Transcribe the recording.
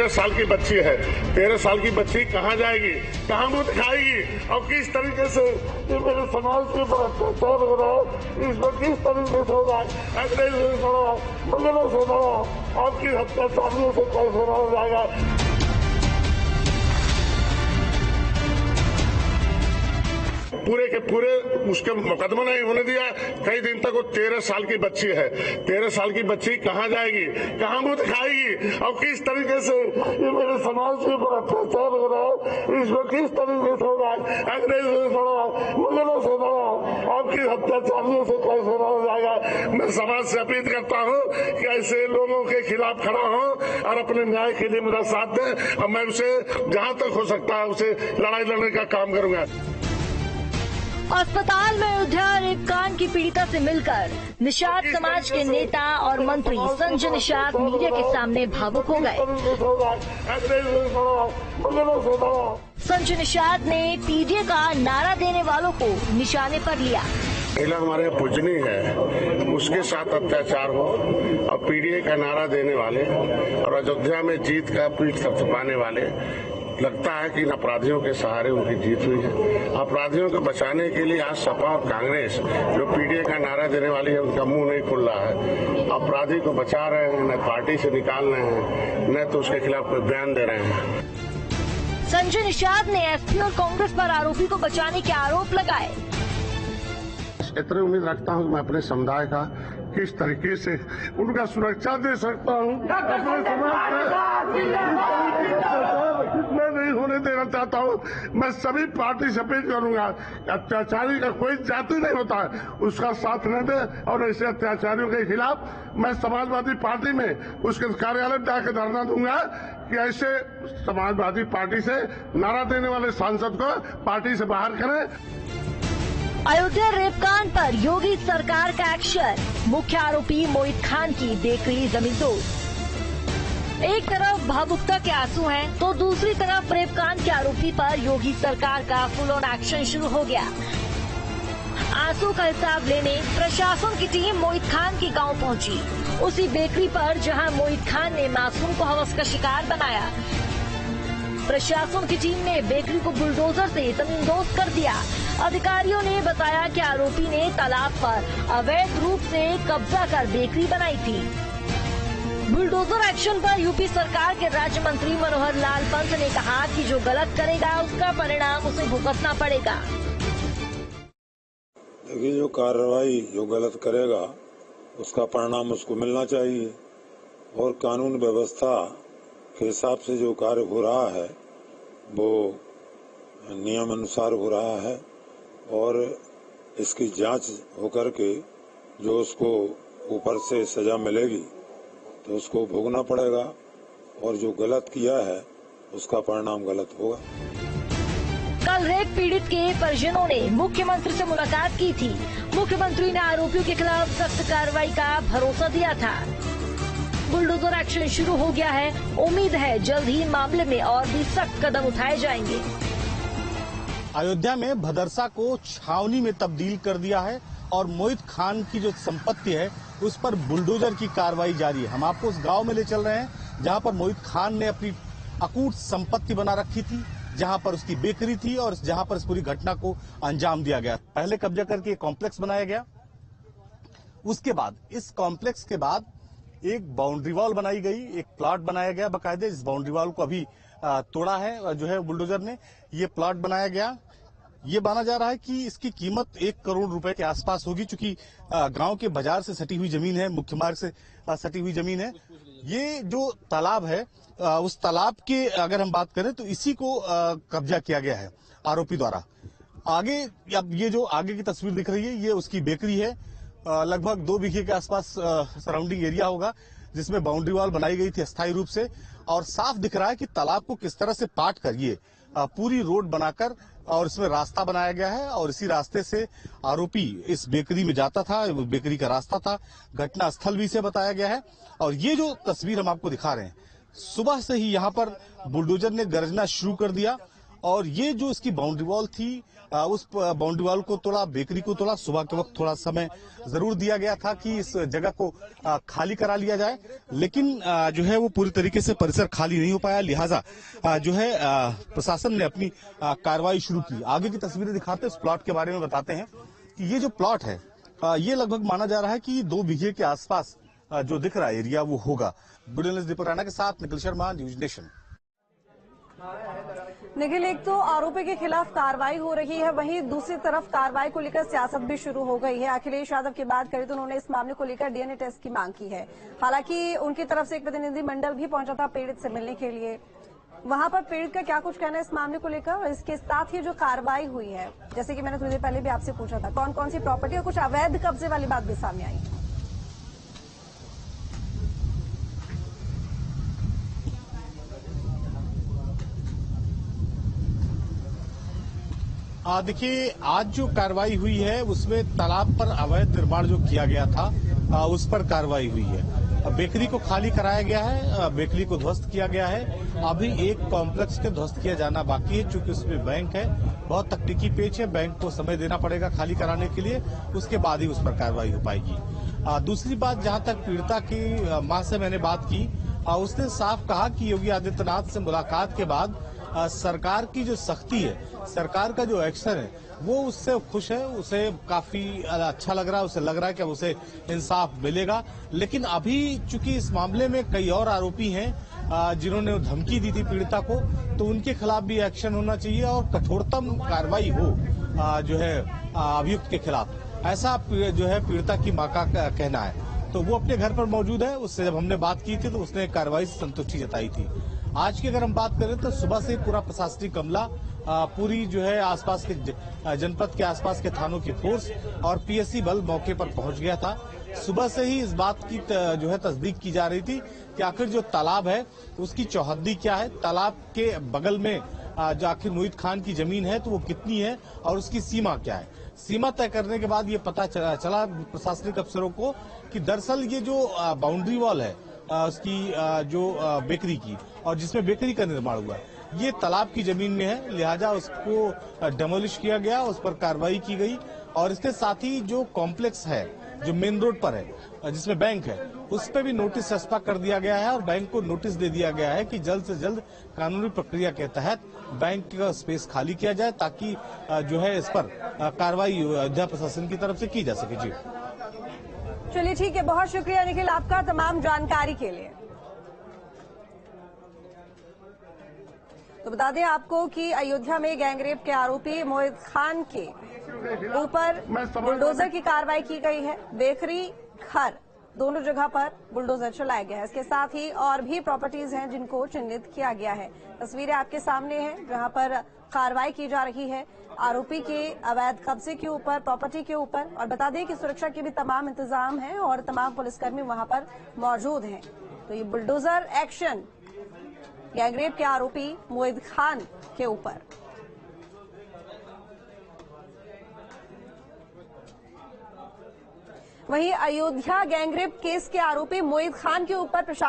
13 साल की बच्ची है। 13 साल की बच्ची कहाँ जाएगी, कहाँ मुंह दिखाएगी और किस तरीके से ये मेरे समाज के ऊपर अत्याचार हो रहा है, इसमें किस तरीके से होगा, अंग्रेज से बड़ा, मुगलों से बड़ा, आपकी अत्याचारियों से कैसे रहा जाएगा। पूरे के पूरे उसके मुकदमा नहीं होने दिया। कई दिन तक वो 13 साल की बच्ची है। 13 साल की बच्ची कहाँ जाएगी, कहाँ मुंह दिखाएगी और किस तरीके से ये मेरे समाज के ऊपर अत्याचार हो रहा है, इसमें किस तरीके से होगा, अंग्रेज से बड़ा, मुगलों से बड़ा, आपकी अत्याचारियों से कैसे रहा जाएगा। मैं समाज से अपील करता हूँ कि ऐसे लोगों के खिलाफ खड़ा हो और अपने न्याय के लिए मेरा साथ दें और मैं उसे जहाँ तक हो सकता है उसे लड़ाई लड़ने का काम करूंगा। अस्पताल में अयोध्या रेप कांड की पीड़िता से मिलकर निषाद समाज के नेता और मंत्री संजय निषाद मीडिया के सामने भावुक हो गए। संजय निषाद ने पीडीए का नारा देने वालों को निशाने पर लिया। महिला हमारे पूजनी है, उसके साथ अत्याचार हो और पीडीए का नारा देने वाले और अयोध्या में जीत का पीठ थपथपाने वाले, लगता है कि इन अपराधियों के सहारे उनकी जीत हुई है। अपराधियों को बचाने के लिए आज सपा और कांग्रेस जो पीडीए का नारा देने वाली है उनका मुंह नहीं खुल रहा है। अपराधी को बचा रहे हैं, न पार्टी से निकाल रहे हैं, न तो उसके खिलाफ कोई बयान दे रहे हैं। संजय निषाद ने एसपी और कांग्रेस पर आरोपी को बचाने के आरोप लगाए। इतनी उम्मीद रखता हूँ मैं अपने समुदाय का किस तरीके से उनका सुरक्षा दे सकता हूँ। अपने समाज मैं नहीं होने देना चाहता हूँ। मैं सभी पार्टी से अपील करूंगा, अत्याचारी का कोई जाति नहीं होता है, उसका साथ न दे और ऐसे अत्याचारियों के खिलाफ मैं समाजवादी पार्टी में उसके कार्यालय जाकर धरना दूंगा कि ऐसे समाजवादी पार्टी से नारा देने वाले सांसद को पार्टी से बाहर करें। अयोध्या रेप कांड पर योगी सरकार का एक्शन, मुख्य आरोपी मोहित खान की बेकरी जमींदोज। एक तरफ भावुकता के आंसू हैं, तो दूसरी तरफ रेप कांड के आरोपी पर योगी सरकार का फुल ऑन एक्शन शुरू हो गया। आंसू का हिसाब लेने प्रशासन की टीम मोहित खान के गांव पहुंची, उसी बेकरी पर जहां मोहित खान ने मासूम को हवस का शिकार बनाया। प्रशासन की टीम ने बेकरी को बुलडोजर से जमींदोज कर दिया। अधिकारियों ने बताया कि आरोपी ने तालाब पर अवैध रूप से कब्जा कर बेकरी बनाई थी। बुलडोजर एक्शन पर यूपी सरकार के राज्य मंत्री मनोहर लाल पंत ने कहा कि जो गलत करेगा उसका परिणाम उसे भुगतना पड़ेगा। देखिए, जो कार्रवाई जो गलत करेगा उसका परिणाम उसको मिलना चाहिए और कानून व्यवस्था के हिसाब से जो कार्य हो रहा है वो नियम अनुसार हो रहा है और इसकी जांच होकर के जो उसको ऊपर से सजा मिलेगी तो उसको भोगना पड़ेगा और जो गलत किया है उसका परिणाम गलत होगा। कल रेप पीड़ित के परिजनों ने मुख्यमंत्री से मुलाकात की थी। मुख्यमंत्री ने आरोपियों के खिलाफ सख्त कार्रवाई का भरोसा दिया था। बुलडोजर एक्शन शुरू हो गया है। उम्मीद है जल्द ही मामले में और भी सख्त कदम उठाए जाएंगे। अयोध्या में भदरसा को छावनी में तब्दील कर दिया है और मोहित खान की जो संपत्ति है उस पर बुलडोजर की कार्रवाई जारी है। हम आपको उस गांव में ले चल रहे हैं जहां पर मोहित खान ने अपनी अकूट संपत्ति बना रखी थी, जहां पर उसकी बेकरी थी और जहां पर इस पूरी घटना को अंजाम दिया गया। पहले कब्जा करके कॉम्प्लेक्स बनाया गया, उसके बाद इस कॉम्प्लेक्स के बाद एक बाउंड्री वॉल बनाई गई, एक प्लॉट बनाया गया बाकायदे। इस बाउंड्री वॉल को अभी तोड़ा है जो है बुलडोजर ने, ये प्लॉट बनाया गया। ये माना जा रहा है कि इसकी कीमत 1 करोड़ रुपए के आसपास होगी, चूंकि गांव के बाजार से सटी हुई जमीन है, मुख्य मार्ग से सटी हुई जमीन है। ये जो तालाब है उस तालाब के अगर हम बात करें तो इसी को कब्जा किया गया है आरोपी द्वारा। आगे अब ये जो आगे की तस्वीर दिख रही है ये उसकी बेकरी है। लगभग 2 बीघे के आसपास सराउंडिंग एरिया होगा जिसमें बाउंड्री वॉल बनाई गई थी अस्थायी रूप से, और साफ दिख रहा है कि तालाब को किस तरह से पाट कर ये पूरी रोड बनाकर और इसमें रास्ता बनाया गया है और इसी रास्ते से आरोपी इस बेकरी में जाता था। बेकरी का रास्ता था, घटना स्थल भी इसे बताया गया है। और ये जो तस्वीर हम आपको दिखा रहे हैं, सुबह से ही यहाँ पर बुलडोजर ने गरजना शुरू कर दिया और ये जो इसकी बाउंड्री वॉल थी, उस बाउंड्री वॉल को तोड़ा, बेकरी को तोड़ा। सुबह के वक्त थोड़ा समय जरूर दिया गया था कि इस जगह को खाली करा लिया जाए, लेकिन जो है वो पूरी तरीके से परिसर खाली नहीं हो पाया। लिहाजा जो है प्रशासन ने अपनी कार्रवाई शुरू की। आगे की तस्वीरें दिखाते हैं, इस प्लॉट के बारे में बताते हैं कि ये जो प्लॉट है ये लगभग माना जा रहा है कि 2 बीघे के आसपास जो दिख रहा है एरिया वो होगा। वीडियो दीपक राणा के साथ निखिल शर्मा, न्यूज नेशन। निखिल, एक तो आरोपी के खिलाफ कार्रवाई हो रही है, वहीं दूसरी तरफ कार्रवाई को लेकर सियासत भी शुरू हो गई है। अखिलेश यादव की बात करें तो उन्होंने इस मामले को लेकर डीएनए टेस्ट की मांग की है। हालांकि उनकी तरफ से एक प्रतिनिधिमंडल भी पहुंचा था पीड़ित से मिलने के लिए। वहां पर पीड़ित का क्या कुछ कहना है इस मामले को लेकर, और इसके साथ ही जो कार्रवाई हुई है, जैसे कि मैंने थोड़ी देर पहले भी आपसे पूछा था, कौन कौन सी प्रॉपर्टी और कुछ अवैध कब्जे वाली बात भी सामने आई। देखिए, आज जो कार्रवाई हुई है उसमें तालाब पर अवैध निर्माण जो किया गया था उस पर कार्रवाई हुई है। बेकरी को खाली कराया गया है, बेकरी को ध्वस्त किया गया है। अभी एक कॉम्प्लेक्स के ध्वस्त किया जाना बाकी है, चूंकि उसमें बैंक है, बहुत तकनीकी पेच है, बैंक को समय देना पड़ेगा खाली कराने के लिए, उसके बाद ही उस पर कार्रवाई हो पाएगी। दूसरी बात, जहां तक पीड़िता की मां से मैंने बात की, उसने साफ कहा कि योगी आदित्यनाथ से मुलाकात के बाद सरकार की जो सख्ती है, सरकार का जो एक्शन है, वो उससे खुश है, उसे काफी अच्छा लग रहा है, उसे लग रहा है कि अब उसे इंसाफ मिलेगा। लेकिन अभी चूंकि इस मामले में कई और आरोपी हैं जिन्होंने धमकी दी थी पीड़िता को, तो उनके खिलाफ भी एक्शन होना चाहिए और कठोरतम कार्रवाई हो जो है अभियुक्त के खिलाफ, ऐसा जो है पीड़िता की मां का कहना है। तो वो अपने घर पर मौजूद है, उससे जब हमने बात की थी तो उसने कार्रवाई से संतुष्टि जताई थी। आज की अगर हम बात करें तो सुबह से पूरा प्रशासनिक अमला, पूरी जो है आसपास के जनपद के आसपास के थानों की फोर्स और पीएससी बल मौके पर पहुंच गया था। सुबह से ही इस बात की जो है तस्दीक की जा रही थी कि आखिर जो तालाब है उसकी चौहद्दी क्या है, तालाब के बगल में जो आखिर मोहित खान की जमीन है तो वो कितनी है और उसकी सीमा क्या है। सीमा तय करने के बाद ये पता चला प्रशासनिक अफसरों को कि दरअसल ये जो बाउंड्री वॉल है उसकी जो बेकरी की, और जिसमें बेकरी का निर्माण हुआ है, ये तालाब की जमीन में है। लिहाजा उसको डेमोलिश किया गया, उस पर कार्रवाई की गई। और इसके साथ ही जो कॉम्प्लेक्स है जो मेन रोड पर है जिसमें बैंक है, उस पर भी नोटिस चस्पा कर दिया गया है और बैंक को नोटिस दे दिया गया है कि जल्द से जल्द कानूनी प्रक्रिया के तहत बैंक का स्पेस खाली किया जाए, ताकि जो है इस पर कार्रवाई अयोध्या प्रशासन की तरफ से की जा सके। जी चलिए ठीक है, बहुत शुक्रिया निखिल आपका तमाम जानकारी के लिए। तो बता दें आपको कि अयोध्या में गैंगरेप के आरोपी मोहित खान के ऊपर बुलडोजर की कार्रवाई की गई है। बेकरी, घर दोनों जगह पर बुलडोजर चलाया गया है। इसके साथ ही और भी प्रॉपर्टीज हैं जिनको चिन्हित किया गया है। तस्वीरें आपके सामने हैं जहां पर कार्रवाई की जा रही है आरोपी के अवैध कब्जे के ऊपर, प्रॉपर्टी के ऊपर। और बता दें कि सुरक्षा के भी तमाम इंतजाम हैं और तमाम पुलिसकर्मी वहां पर मौजूद हैं। तो ये बुलडोजर एक्शन गैंगरेप के आरोपी मोहित खान के ऊपर। वहीं अयोध्या गैंगरेप केस के आरोपी मोहित खान के ऊपर प्रशासन